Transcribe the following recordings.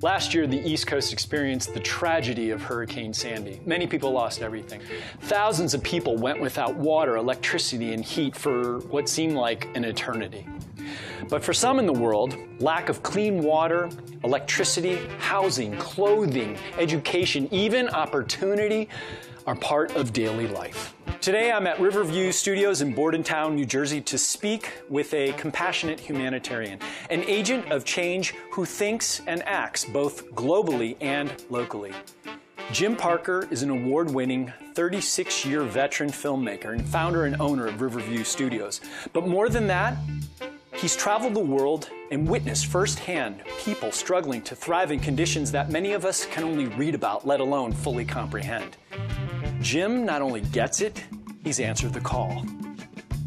Last year, the East Coast experienced the tragedy of Hurricane Sandy. Many people lost everything. Thousands of people went without water, electricity, and heat for what seemed like an eternity. But for some in the world, lack of clean water, electricity, housing, clothing, education, even opportunity are part of daily life. Today, I'm at Riverview Studios in Bordentown, New Jersey, to speak with a compassionate humanitarian, an agent of change who thinks and acts both globally and locally. Jim Parker is an award-winning 36-year veteran filmmaker and founder and owner of Riverview Studios. But more than that, he's traveled the world and witnessed firsthand people struggling to thrive in conditions that many of us can only read about, let alone fully comprehend. Jim not only gets it, he's answered the call.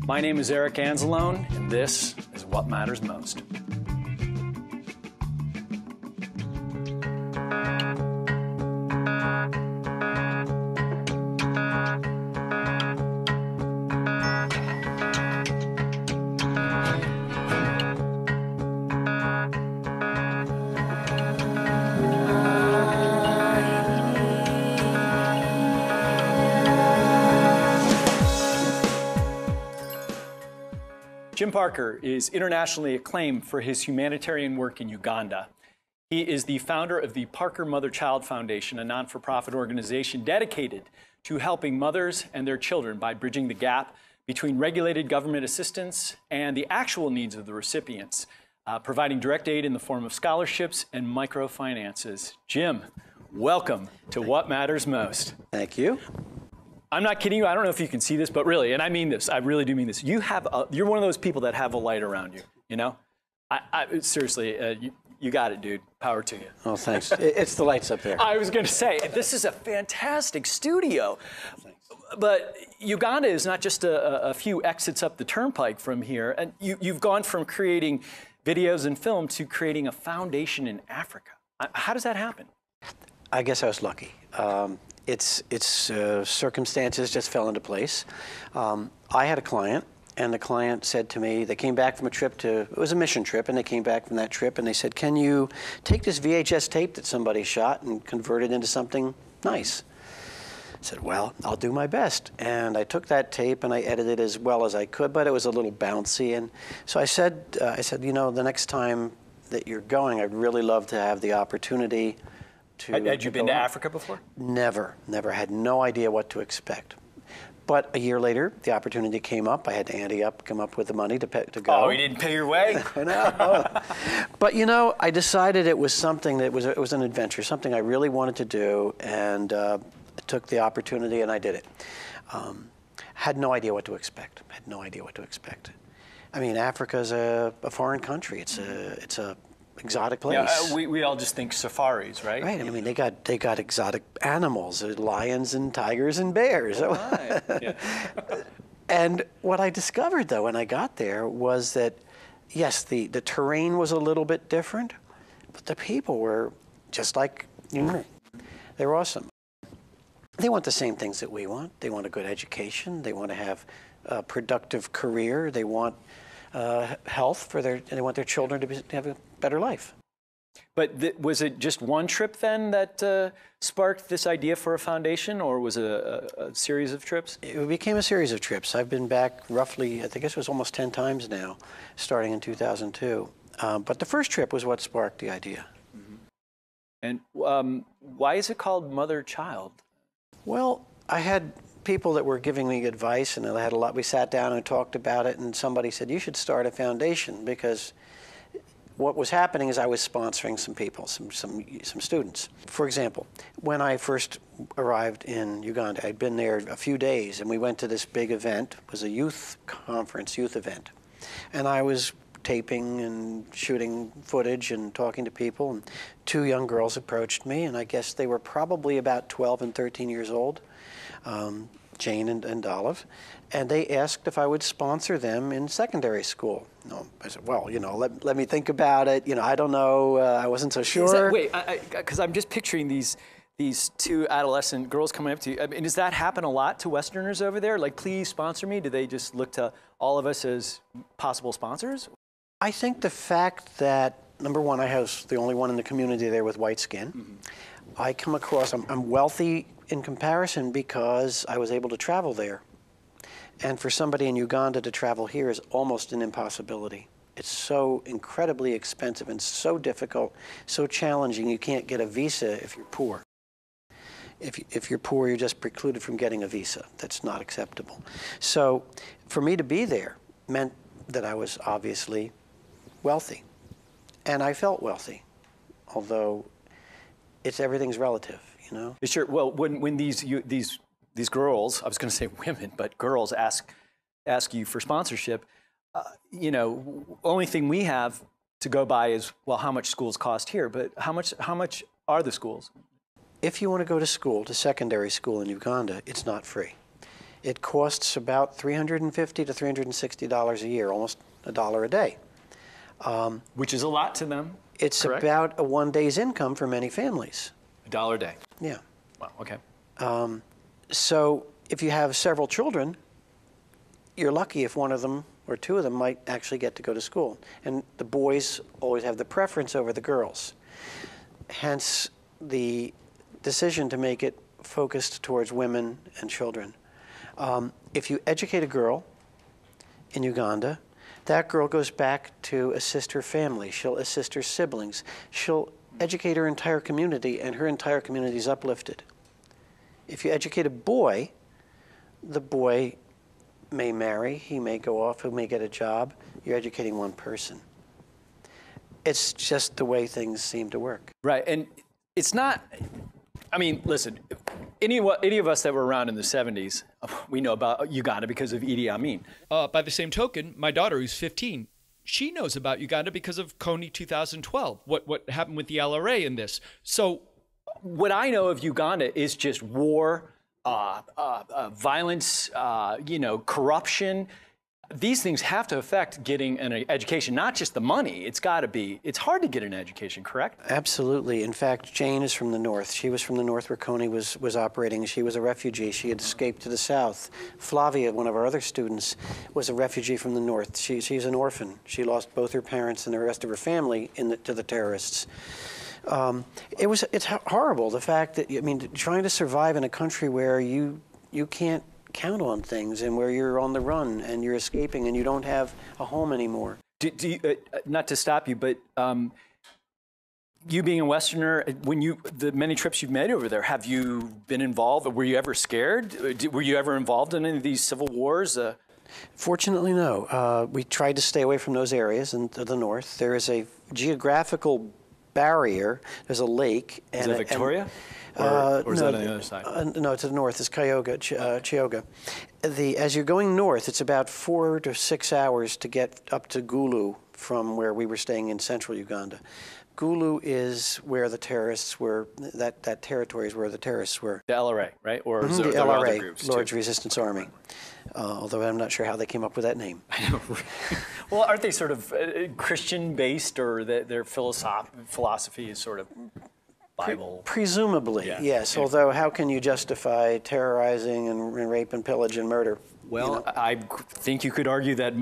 My name is Eric Anzalone, and this is What Matters Most. Jim Parker is internationally acclaimed for his humanitarian work in Uganda. He is the founder of the Parker Mother-Child Foundation, a non-for-profit organization dedicated to helping mothers and their children by bridging the gap between regulated government assistance and the actual needs of the recipients, providing direct aid in the form of scholarships and microfinances. Jim, welcome to What Matters Most. Thank you. I'm not kidding you. I don't know if you can see this, but really, and I mean this, I really do mean this. You're one of those people that have a light around you, you know? Seriously, you got it, dude. Power to you. Oh, thanks. It's the lights up there. I was going to say, this is a fantastic studio. Thanks. But Uganda is not just a few exits up the turnpike from here. And you've gone from creating videos and film to creating a foundation in Africa. How does that happen? I guess I was lucky. It's circumstances just fell into place. I had a client, and the client said to me, they came back from a trip it was a mission trip, and they came back from that trip, and they said, can you take this VHS tape that somebody shot and convert it into something nice? I said, well, I'll do my best. And I took that tape, and I edited it as well as I could, but it was a little bouncy. And so I said, you know, the next time that you're going, I'd really love to have the opportunity Had you been to Africa before? Never. Had no idea what to expect. But a year later, the opportunity came up. I had to come up with the money to go. Oh, you didn't pay your way? No. But you know, I decided it was something that it was an adventure, something I really wanted to do, and I took the opportunity and I did it. Had no idea what to expect. I mean, Africa's a foreign country. It's a exotic place. Yeah, we all just think safaris, right? Right. I mean, they got exotic animals, lions and tigers and bears. Oh, my. Yeah. And what I discovered, though, when I got there was that, yes, the terrain was a little bit different, but the people were just like you. They were awesome. They want the same things that we want. They want a good education. They want to have a productive career. They want health and they want their children to have a better life. But was it just one trip then that sparked this idea for a foundation, or was it a series of trips? It became a series of trips. I've been back roughly, I think it was almost 10 times now, starting in 2002. But the first trip was what sparked the idea. Mm-hmm. And why is it called Mother-Child? Well, I had people that were giving me advice, and I had a lot. We sat down and talked about it, and somebody said, you should start a foundation, because what was happening is I was sponsoring some people, some students. For example, when I first arrived in Uganda, I'd been there a few days, and we went to this big event. It was a youth conference, youth event. And I was taping and shooting footage and talking to people, and two young girls approached me, and I guess they were probably about 12 and 13 years old, Jane and Olive, and they asked if I would sponsor them in secondary school. No, I said, well, you know, let me think about it. You know, I don't know. I wasn't so sure. Wait, because I'm just picturing these two adolescent girls coming up to you. I mean, does that happen a lot to Westerners over there? Like, please sponsor me? Do they just look to all of us as possible sponsors? I think the fact that number one, I was the only one in the community there with white skin. I come across, I'm wealthy in comparison because I was able to travel there. And for somebody in Uganda to travel here is almost an impossibility. It's so incredibly expensive and so difficult, so challenging. You can't get a visa if you're poor. If you're poor, you're just precluded from getting a visa. That's not acceptable. So for me to be there meant that I was obviously wealthy. And I felt wealthy, although everything's relative, you know? Sure. Well, when these girls, I was going to say women, but girls ask you for sponsorship, you know, only thing we have to go by is, well, how much schools cost here, but how much are the schools? If you want to go to school, to secondary school in Uganda, it's not free. It costs about $350 to $360 a year, almost $1 a day. Which is a lot to them. It's correct? About a 1 day's income for many families. $1 a day. Yeah. Wow. Okay. So if you have several children, you're lucky if one of them or two of them might actually get to go to school. And the boys always have the preference over the girls. Hence the decision to make it focused towards women and children. If you educate a girl in Uganda, that girl goes back to assist her family. She'll assist her siblings. She'll educate her entire community, and her entire community is uplifted. If you educate a boy, the boy may marry, he may go off, he may get a job. You're educating one person. It's just the way things seem to work. Right, and it's not, I mean, listen, any of us that were around in the 70s, we know about Uganda because of Idi Amin. By the same token, my daughter, who's 15, she knows about Uganda because of Kony 2012, what happened with the LRA in this. So what I know of Uganda is just war, violence, you know, corruption. These things have to affect getting an education, not just the money. It's got to be, it's hard to get an education, correct? Absolutely. In fact, Jane is from the north. She was from the north where Kony was operating. She was a refugee. She had escaped to the south. Flavia, one of our other students, was a refugee from the north. She's an orphan. She lost both her parents and the rest of her family to the terrorists. It's horrible, the fact that, I mean, trying to survive in a country where you can't count on things and where you're on the run and you're escaping and you don't have a home anymore. Do you, not to stop you, but you being a Westerner, the many trips you've made over there, have you been involved? Were you ever scared? Were you ever involved in any of these civil wars? Fortunately, no. We tried to stay away from those areas in the north. There is a geographical barrier. There's a lake. Is that Victoria? Or is that on the other side? No, to the north is Chiyoga. As you're going north, it's about 4 to 6 hours to get up to Gulu from where we were staying in central Uganda. Gulu is where the terrorists were, that territory is where the terrorists were. The LRA, right? Or the there LRA, other groups Lord's too? Resistance Army. Although I'm not sure how they came up with that name. I know. Well, aren't they sort of Christian-based, or their philosophy is sort of Bible? Presumably, yeah. Yes. Yeah. Although, how can you justify terrorizing and rape and pillage and murder? Well, you know? I think you could argue that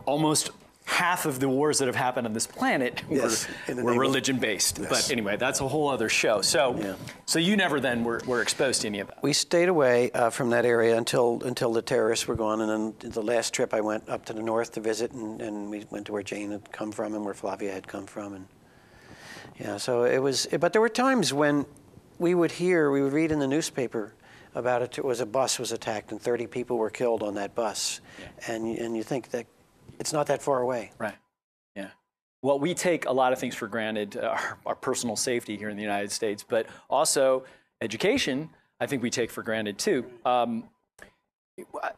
almost half of the wars that have happened on this planet were religion-based. Yes. But anyway, that's a whole other show. So, so you never then were exposed to any of that? We stayed away from that area until the terrorists were gone. And then the last trip, I went up to the north to visit, and we went to where Jane had come from and where Flavia had come from. And yeah, so it was. But there were times when we would read in the newspaper about it. It was a bus was attacked and 30 people were killed on that bus, and you think that it's not that far away. Right. Yeah. Well, we take a lot of things for granted, our personal safety here in the United States, but also education, I think we take for granted too.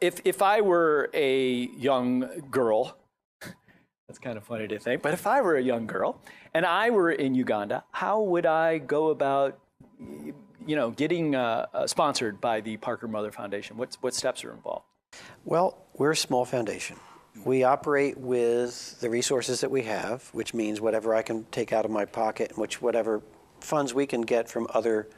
If I were a young girl, that's kind of funny to think, but if I were a young girl and I were in Uganda, how would I go about, getting sponsored by the Parker Mother Foundation? What steps are involved? Well, we're a small foundation. We operate with the resources that we have, which means whatever I can take out of my pocket, and whatever funds we can get from other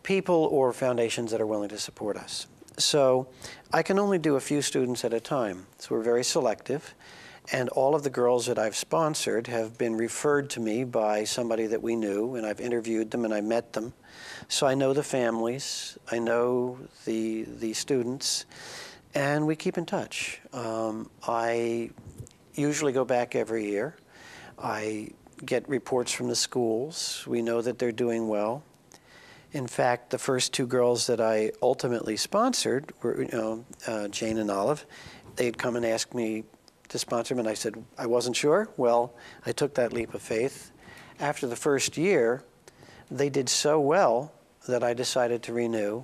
people or foundations that are willing to support us. So I can only do a few students at a time. So we're very selective. And all of the girls that I've sponsored have been referred to me by somebody that we knew, and I've interviewed them and I met them. So I know the families, I know the students, and we keep in touch. I usually go back every year. I get reports from the schools. We know that they're doing well. In fact, the first two girls that I ultimately sponsored were, Jane and Olive. They'd come and ask me to sponsor them, and I said, I wasn't sure. Well, I took that leap of faith. After the first year, they did so well that I decided to renew,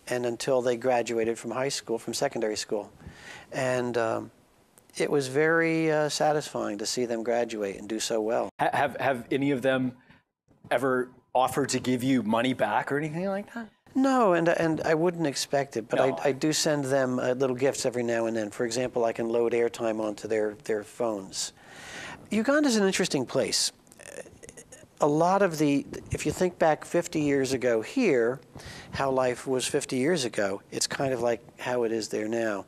and until they graduated from high school, from secondary school. And it was very satisfying to see them graduate and do so well. Have any of them ever offered to give you money back or anything like that? No, and I wouldn't expect it, but No. I do send them little gifts every now and then. For example, I can load airtime onto their phones. Uganda's an interesting place. A lot of if you think back 50 years ago here, how life was 50 years ago, it's kind of like how it is there now.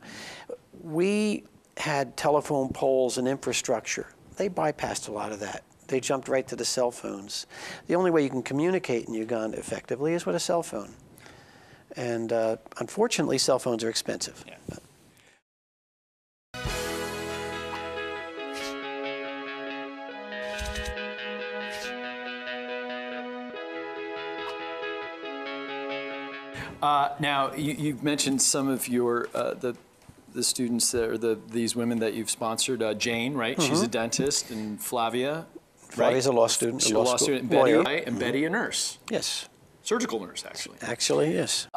We had telephone poles and infrastructure. They bypassed a lot of that. They jumped right to the cell phones. The only way you can communicate in Uganda effectively is with a cell phone. And unfortunately, cell phones are expensive. Yeah. Now, you've mentioned some of your the students or these women that you've sponsored. Jane, right? Mm-hmm. She's a dentist, and Flavia. Flavia's a law student. She's a law student. And Betty, right? And Betty, a nurse. Yes. Surgical nurse, actually. Actually, yes.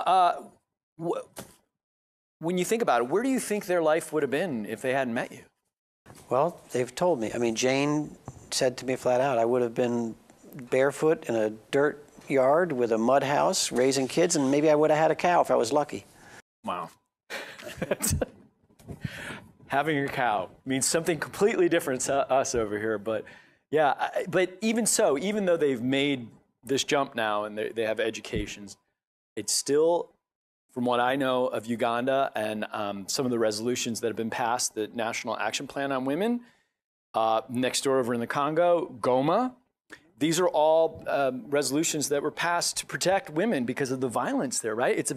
When you think about it, where do you think their life would have been if they hadn't met you? Well, they've told me. I mean, Jane said to me flat out, I would have been barefoot in a dirt yard with a mud house, raising kids, and maybe I would have had a cow if I was lucky. Wow. Having a cow means something completely different to us over here, but yeah, but even so, even though they've made this jump now and they have educations, it's still, from what I know of Uganda and some of the resolutions that have been passed, the National Action Plan on Women, next door over in the Congo, Goma, these are all resolutions that were passed to protect women because of the violence there, right? It's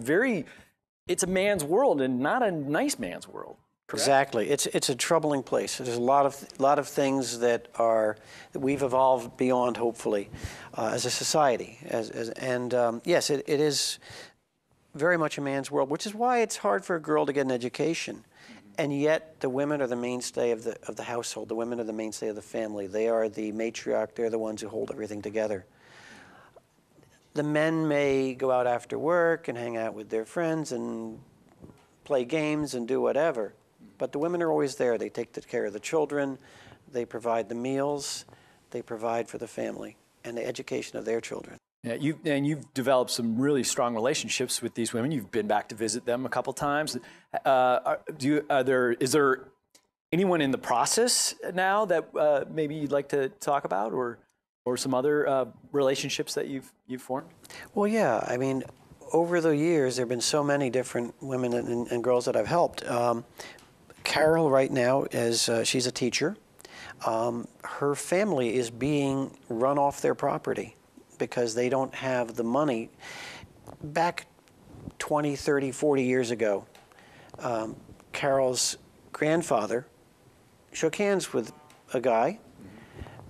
a man's world and not a nice man's world. Correct? Exactly. It's a troubling place. There's a lot of things that we've evolved beyond, hopefully, as a society. Yes, it is very much a man's world, which is why it's hard for a girl to get an education. And yet, the women are the mainstay of the household. The women are the mainstay of the family. They are the matriarch. They're the ones who hold everything together. The men may go out after work and hang out with their friends and play games and do whatever. But the women are always there. They take care of the children. They provide the meals. They provide for the family and the education of their children. Yeah, you've developed some really strong relationships with these women. You've been back to visit them a couple times. Is there anyone in the process now that maybe you'd like to talk about, or some other relationships that you've formed? Well, yeah. I mean, over the years, there have been so many different women and girls that I've helped. Carol, right now, she's a teacher. Her family is being run off their property because they don't have the money. Back 20, 30, 40 years ago, Carol's grandfather shook hands with a guy.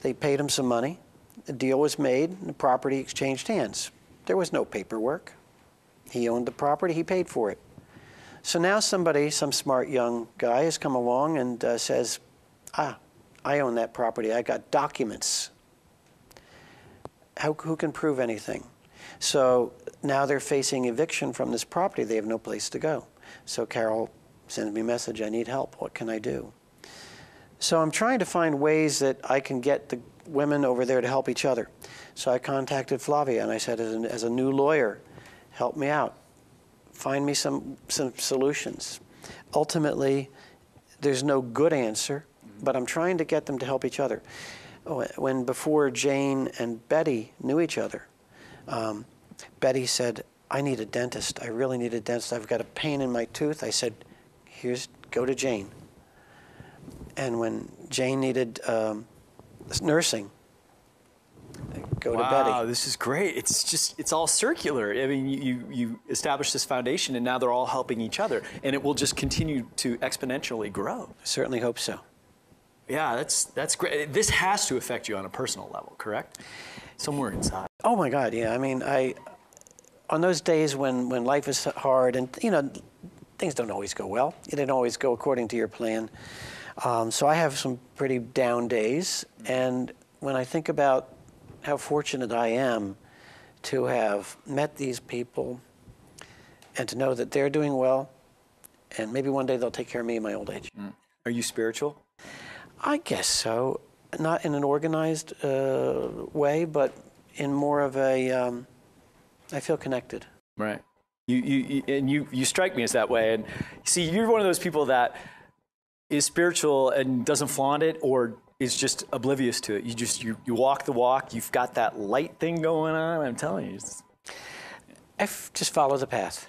They paid him some money. The deal was made, and the property exchanged hands. There was no paperwork. He owned the property, he paid for it. So now some smart young guy has come along and says, I own that property, I got documents. Who can prove anything? So now they're facing eviction from this property. They have no place to go. So Carol sends me a message, I need help, what can I do? So I'm trying to find ways that I can get the women over there to help each other. So I contacted Flavia and I said, as a new lawyer, help me out. Find me some solutions. Ultimately, there's no good answer, but I'm trying to get them to help each other. Before Jane and Betty knew each other, Betty said, I need a dentist. I really need a dentist. I've got a pain in my tooth. I said, go to Jane. And when Jane needed nursing, go to Betty. Wow, this is great. It's all circular. I mean, you establish this foundation, and now they're all helping each other, and it will just continue to exponentially grow. I certainly hope so. Yeah, that's great. This has to affect you on a personal level, correct? Somewhere inside. Oh my God, yeah. I mean, on those days when life is hard and, you know, things don't always go well. It didn't always go according to your plan. So I have some pretty down days. And when I think about how fortunate I am to have met these people and to know that they're doing well, and maybe one day they'll take care of me in my old age. Are you spiritual? I guess so. Not in an organized way, but in more of a, I feel connected. Right. You strike me as that way. And see, you're one of those people that is spiritual and doesn't flaunt it or is just oblivious to it. You walk the walk. You've got that light thing going on. I'm telling you. I just follow the path.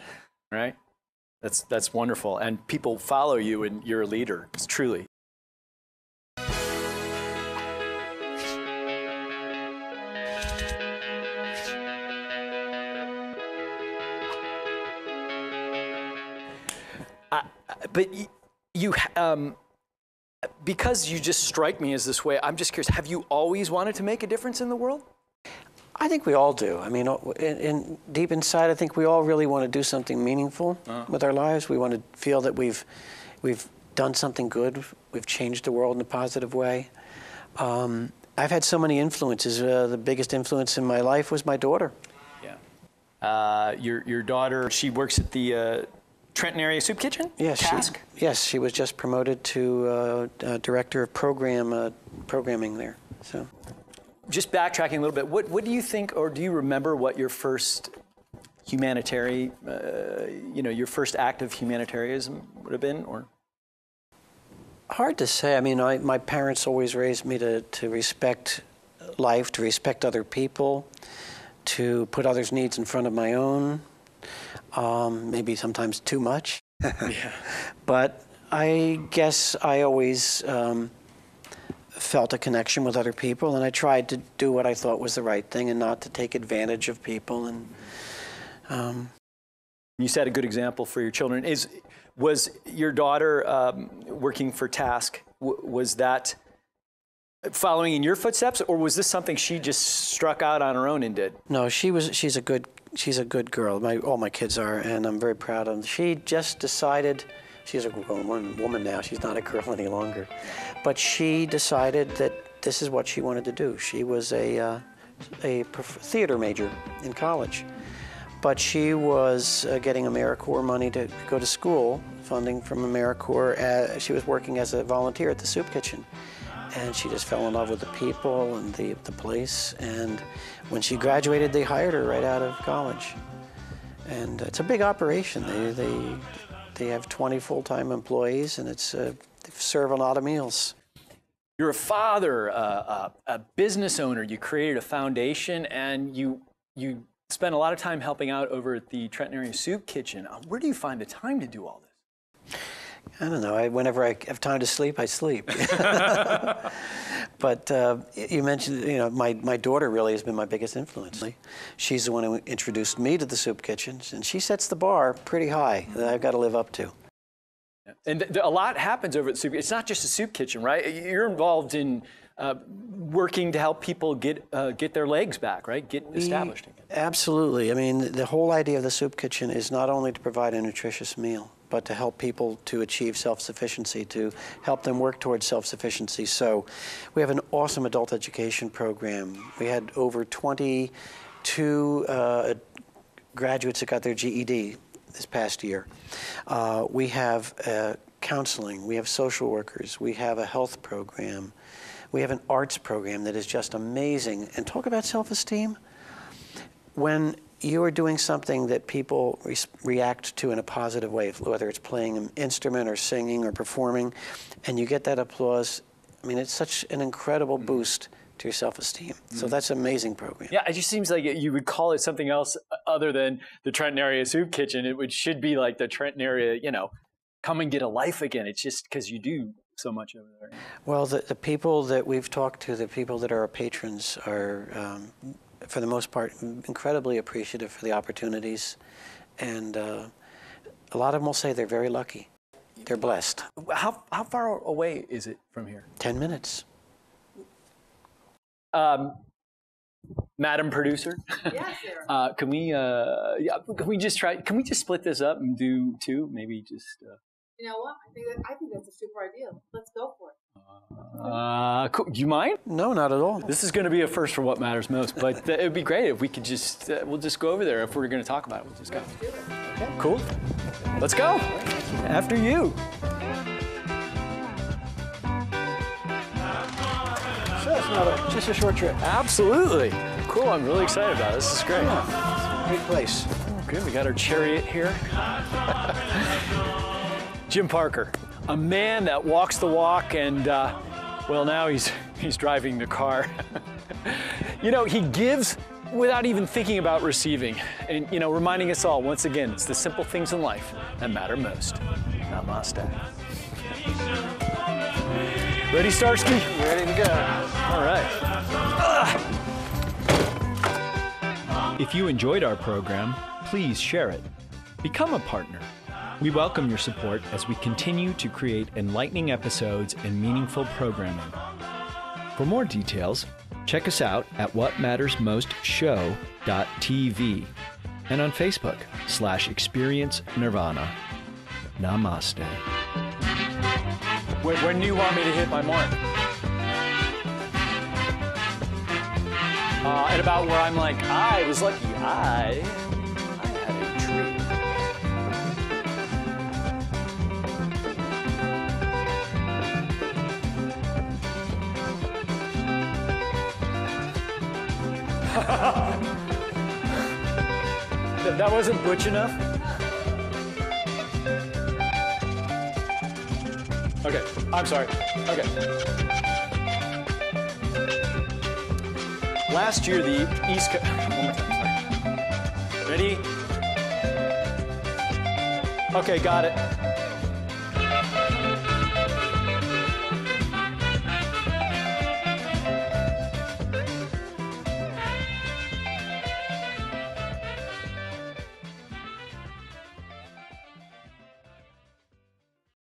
Right. That's wonderful. And people follow you and you're a leader. It's truly. But you, because you just strike me as this way, I'm just curious, have you always wanted to make a difference in the world? I think we all do. I mean, deep inside, I think we all really want to do something meaningful with our lives. We want to feel that we've done something good. We've changed the world in a positive way. I've had so many influences. The biggest influence in my life was my daughter. Yeah. Your daughter, she works at the Trenton area soup kitchen? Yes, she was just promoted to director of programming there. So, just backtracking a little bit, what do you think, or do you remember what your first humanitarian, your first act of humanitarianism would have been, or? Hard to say. I mean, my parents always raised me to respect life, to respect other people, to put others' needs in front of my own. Maybe sometimes too much. Yeah. But I guess I always felt a connection with other people, and I tried to do what I thought was the right thing and not to take advantage of people. And you set a good example for your children. Was your daughter working for Task? Was that following in your footsteps, or was this something she just struck out on her own and did? No, she's a good girl. All my kids are, and I'm very proud of them. She just decided, she's a grown woman now, she's not a girl any longer, but she decided that this is what she wanted to do. She was a theater major in college, but she was getting AmeriCorps money to go to school, funding from AmeriCorps. She was working as a volunteer at the soup kitchen. And she just fell in love with the people and the place. And when she graduated, they hired her right out of college. And it's a big operation. They have 20 full-time employees, and they serve a lot of meals. You're a father, a business owner. You created a foundation, and you spend a lot of time helping out over at the Trenton area soup kitchen. Where do you find the time to do all this? I don't know. Whenever I have time to sleep, I sleep. But you mentioned, my daughter really has been my biggest influence. She's the one who introduced me to the soup kitchens, and she sets the bar pretty high that I've got to live up to. And a lot happens over at the soup. It's not just a soup kitchen, right? You're involved in working to help people get their legs back, right? Get established again. Absolutely. I mean, the whole idea of the soup kitchen is not only to provide a nutritious meal, but to help people to achieve self-sufficiency, to help them work towards self-sufficiency. So we have an awesome adult education program. We had over 22 graduates that got their GED this past year. We have counseling. We have social workers. We have a health program. We have an arts program that is just amazing. And talk about self-esteem. When you are doing something that people react to in a positive way, whether it's playing an instrument or singing or performing, and you get that applause, I mean, it's such an incredible boost to your self-esteem. So that's an amazing program. Yeah, it just seems like you would call it something else other than the Trenton area soup kitchen. Should be like the Trenton area, come and get a life again. It's just because you do so much over there? Well, the people that we've talked to, the people that are our patrons are, for the most part, incredibly appreciative for the opportunities. And a lot of them will say they're very lucky. They're blessed. How far away is it from here? 10 minutes. Madam Producer? Yes, sir. Can we just split this up and do 2? Maybe just... You know what? I think that's a super idea. Let's go for it. Cool. Do you mind? No, not at all. This is going to be a first for What Matters Most, but it would be great if we could just, we'll just go over there. If we're going to talk about it, we'll just go. Let's do it. Okay, cool. Let's go. After you. So it's just a short trip. Absolutely. Cool. I'm really excited about it. This is great. Great place. Oh, good. We got our chariot here. Jim Parker, a man that walks the walk, and well, now he's driving the car. You know, he gives without even thinking about receiving, and you know, reminding us all once again, it's the simple things in life that matter most. Namaste. Ready, Starsky? Ready to go. All right. If you enjoyed our program, please share it. Become a partner. We welcome your support as we continue to create enlightening episodes and meaningful programming. For more details, check us out at whatmattersmostshow.tv and on Facebook /Experience Nirvana. Namaste. When do you want me to hit my mark? At about where I'm like, I was lucky. I had a dream. That wasn't butch enough? Okay, I'm sorry. Okay. Last year, the East Coast... One more time, sorry. Ready? Okay, got it.